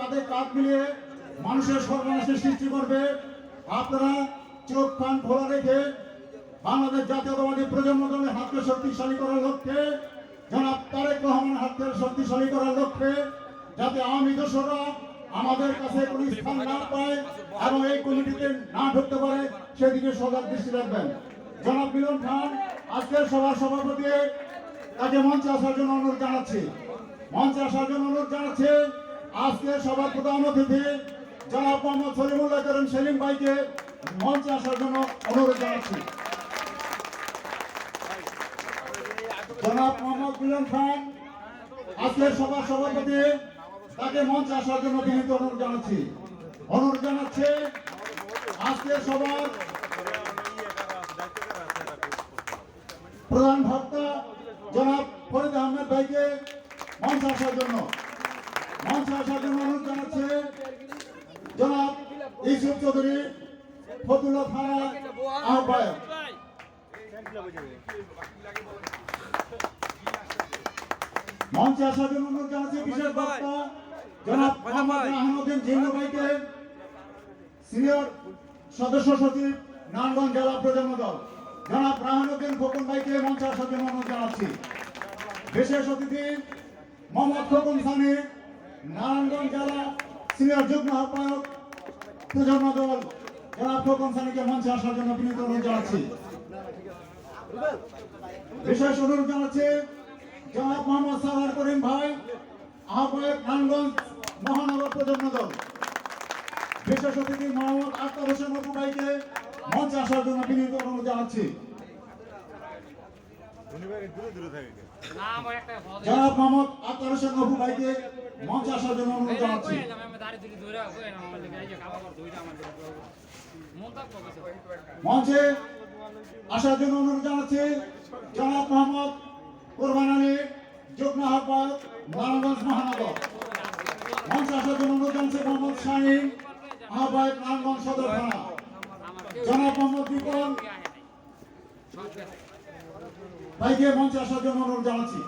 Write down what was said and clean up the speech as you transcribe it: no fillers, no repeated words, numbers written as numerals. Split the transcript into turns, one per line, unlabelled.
কাঁধে কাঁধ মিলিয়ে মানুষের সর্বনাশের সৃষ্টি করবে। আপনারা চোখ কান খোলা রেখে বাংলাদেশ জাতীয়তাবাদী প্রজন্ম দলের হাতকে শক্তিশালী করার লক্ষ্যে, জনাব তারেক রহমানের হাতকে শক্তিশালী করার লক্ষ্যে, যাতে আওয়ামী দোসররা আমাদের কাছে কোনো স্থান না পায় এবং এই কমিটিতে না ঢুকতে পারে সেদিকে সজাগ দৃষ্টি রাখবেন। জনাব মিলন খান আজকের সভার সভাপতি, তাকে মঞ্চে আসার জন্য অনুরোধ জানাচ্ছি। মঞ্চে আসার জন্য অনুরোধ জানাচ্ছি আজকের সভার প্রধান অতিথি জনাব মোহাম্মদ সলিমুল্লাহ করিম সেলিম ভাইকে মঞ্চে আসার জন্য অনুরোধ জানাচ্ছি। জনাব মোহাম্মদ মিলন খান আজকের সভার সভাপতি, তাকে মঞ্চে আসার জন্য বিনীত অনুরোধ জানাচ্ছি। অনুরোধ জানাচ্ছি আজকের সভার প্রধান বক্তা জনাব ফরিদ আহমেদ ভাইকে মঞ্চে আসার জন্য অনুরোধ জানাচ্ছে জনাব ইউসুফ চৌধুরী ফতুল্লা থানা আহ্বায়ক। মঞ্চে আসার জন্য অনুরোধ জানাচ্ছি বিশেষ বক্তা জনাব মোহাম্মদ রাহানুদ্দিন জিন্নু ভাইকে, সিনিয়র সদস্য সচিব নারায়ণগঞ্জ জেলা প্রজন্ম দল। জনাব রাহানুদ্দিন খোকন ভাইকে মঞ্চে আসার জন্য অনুরোধ জানাচ্ছি। বিশেষ অতিথি মোহাম্মদ খোকন সানি, নারায়ণগঞ্জ জেলা সিনিয়র যুগ্ম আহ্বায়ক প্রজন্ম দল, জনাব খোকন সানিকে মঞ্চে আসার জন্য বিনীত অনুরোধ জানাচ্ছি। বিশেষ অনুরোধ জানাচ্ছি জনাব মোহাম্মদ সাভার করিম ভাই, আহ্বায়ক নারায়ণগঞ্জ মহানগর প্রজন্ম দল। বিশেষ অতিথি মোহাম্মদ আক্তার হোসেন অপু ভাইকে মঞ্চে আসার জন্য বিনীত অনুরোধ জানাচ্ছি। জনাব মোহাম্মদ আক্তার হোসেন অপু ভাইকে মঞ্চে আসার জন্য অনুরোধ জানাচ্ছি। মঞ্চে আসার জন্য অনুরোধ জানাচ্ছি জনাব মোহাম্মদ কোরবান আলী, যুগ্ম আহ্বায়ক নারায়ণগঞ্জ মহানগর। মঞ্চে আসার জন্য অনুরোধ জানাচ্ছি মোহাম্মদ শাহিন, আহ্বায়ক নারায়ণগঞ্জ সদর থানা। জনাব মোহাম্মদ বিপন ভাইকে মঞ্চে আসার জন্য অনুরোধ জানাচ্ছি।